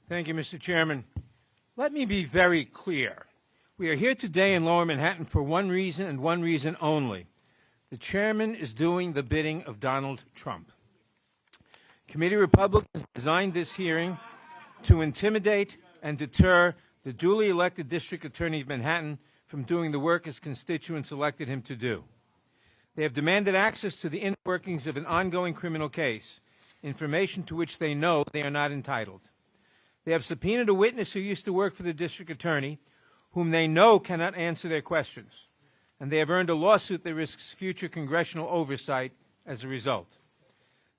Thank you, Mr. Chairman. Let me be very clear. We are here today in Lower Manhattan for one reason and one reason only. The chairman is doing the bidding of Donald Trump. Committee Republicans designed this hearing to intimidate and deter the duly elected District Attorney of Manhattan from doing the work his constituents elected him to do. They have demanded access to the inner workings of an ongoing criminal case, information to which they know they are not entitled. They have subpoenaed a witness who used to work for the District Attorney, whom they know cannot answer their questions, and they have earned a lawsuit that risks future congressional oversight as a result.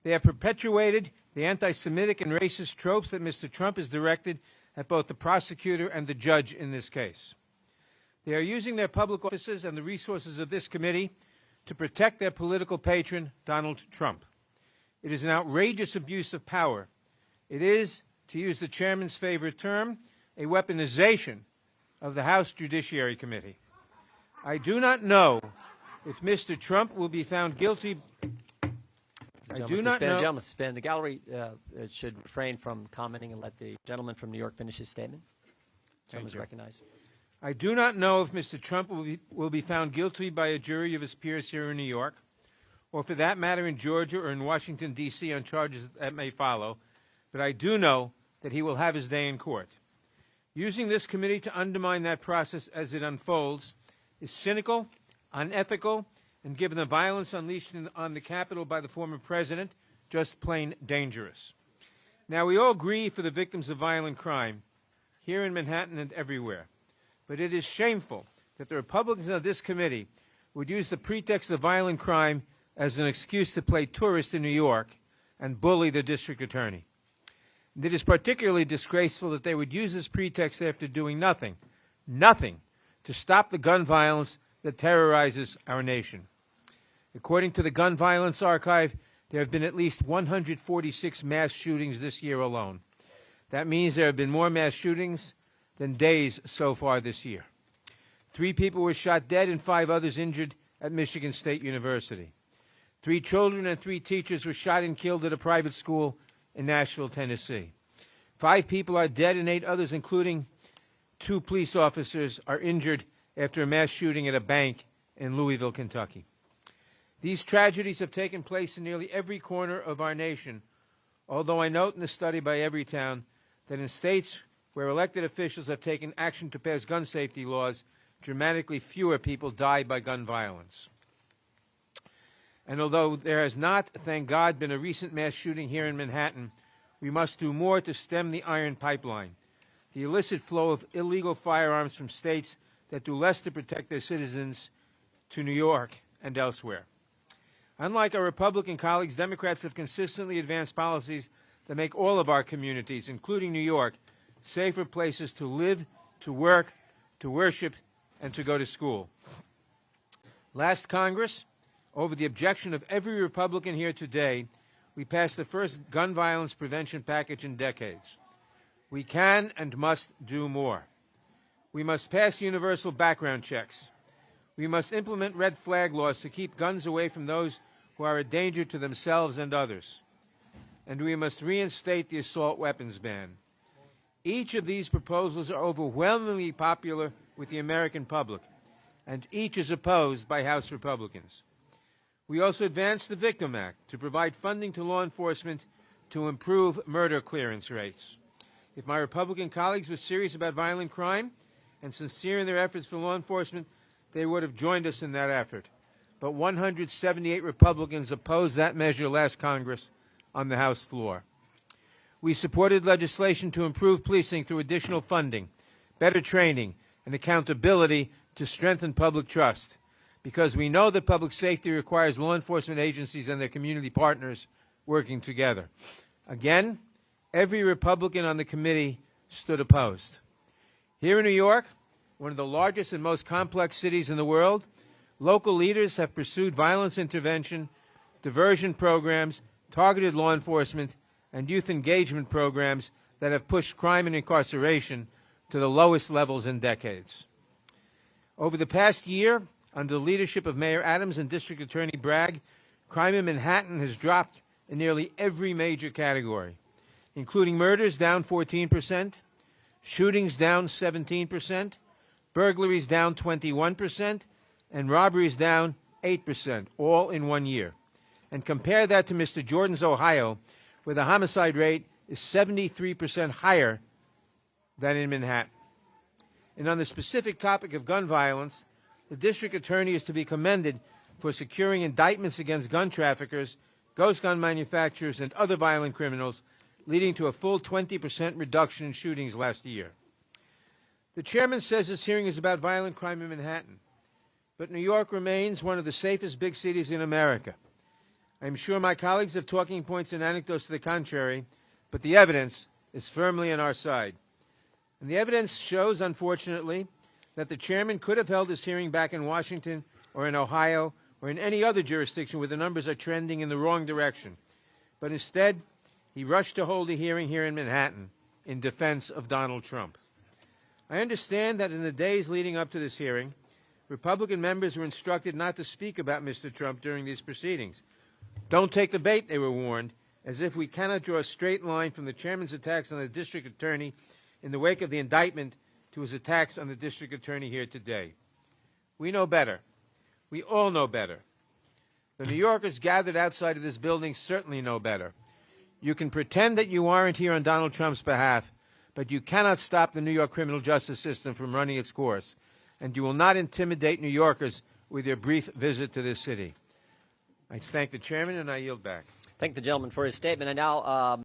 They have perpetuated the anti-Semitic and racist tropes that Mr. Trump has directed at both the prosecutor and the judge in this case. They are using their public offices and the resources of this committee to protect their political patron, Donald Trump. It is an outrageous abuse of power. It is, to use the chairman's favorite term, a weaponization of the House Judiciary Committee. I do not know if Mr. Trump will be found guilty. Gentlemen, suspend. The gallery should refrain from commenting and let the gentleman from New York finish his statement. Gentleman is recognized. I do not know if Mr. Trump will be found guilty by a jury of his peers here in New York, or for that matter in Georgia or in Washington, D.C. on charges that may follow, but I do know that he will have his day in court. Using this committee to undermine that process as it unfolds is cynical, unethical, and given the violence unleashed on the Capitol by the former president, just plain dangerous. Now, we all grieve for the victims of violent crime, here in Manhattan and everywhere. But it is shameful that the Republicans of this committee would use the pretext of violent crime as an excuse to play tourist in New York and bully the district attorney. And it is particularly disgraceful that they would use this pretext after doing nothing to stop the gun violence that terrorizes our nation. According to the Gun Violence Archive, there have been at least 146 mass shootings this year alone. That means there have been more mass shootings than days so far this year. 3 people were shot dead and 5 others injured at Michigan State University. 3 children and 3 teachers were shot and killed at a private school in Nashville, Tennessee. 5 people are dead and 8 others, including 2 police officers, are injured after a mass shooting at a bank in Louisville, Kentucky. These tragedies have taken place in nearly every corner of our nation, although I note in the study by Everytown that in states where elected officials have taken action to pass gun safety laws, dramatically fewer people die by gun violence. And although there has not, thank God, been a recent mass shooting here in Manhattan, we must do more to stem the iron pipeline, the illicit flow of illegal firearms from states that do less to protect their citizens to New York and elsewhere. Unlike our Republican colleagues, Democrats have consistently advanced policies that make all of our communities, including New York, safer places to live, to work, to worship, and to go to school. Last Congress, over the objection of every Republican here today, we passed the first gun violence prevention package in decades. We can and must do more. We must pass universal background checks. We must implement red flag laws to keep guns away from those who are a danger to themselves and others. And we must reinstate the assault weapons ban. Each of these proposals are overwhelmingly popular with the American public, and each is opposed by House Republicans. We also advanced the Victim Act to provide funding to law enforcement to improve murder clearance rates. If my Republican colleagues were serious about violent crime and sincere in their efforts for law enforcement, they would have joined us in that effort. But 178 Republicans opposed that measure last Congress on the House floor. We supported legislation to improve policing through additional funding, better training, and accountability to strengthen public trust, because we know that public safety requires law enforcement agencies and their community partners working together. Again, every Republican on the committee stood opposed. Here in New York, one of the largest and most complex cities in the world, local leaders have pursued violence intervention, diversion programs, targeted law enforcement, and youth engagement programs that have pushed crime and incarceration to the lowest levels in decades. Over the past year, under the leadership of Mayor Adams and District Attorney Bragg, crime in Manhattan has dropped in nearly every major category. including murders down 14%, shootings down 17%, burglaries down 21%, and robberies down 8%, all in 1 year. And compare that to Mr. Jordan's Ohio, where the homicide rate is 73% higher than in Manhattan. And on the specific topic of gun violence, the district attorney is to be commended for securing indictments against gun traffickers, ghost gun manufacturers, and other violent criminals, leading to a full 20% reduction in shootings last year. The chairman says this hearing is about violent crime in Manhattan, but New York remains one of the safest big cities in America. I'm sure my colleagues have talking points and anecdotes to the contrary, but the evidence is firmly on our side. And the evidence shows, unfortunately, that the chairman could have held this hearing back in Washington or in Ohio or in any other jurisdiction where the numbers are trending in the wrong direction. But instead, he rushed to hold a hearing here in Manhattan in defense of Donald Trump. I understand that in the days leading up to this hearing, Republican members were instructed not to speak about Mr. Trump during these proceedings. Don't take the bait, they were warned, as if we cannot draw a straight line from the chairman's attacks on the district attorney in the wake of the indictment to his attacks on the district attorney here today. We know better. We all know better. The New Yorkers gathered outside of this building certainly know better. You can pretend that you aren't here on Donald Trump's behalf, but you cannot stop the New York criminal justice system from running its course, and you will not intimidate New Yorkers with your brief visit to this city. I thank the chairman, and I yield back. Thank the gentleman for his statement. And now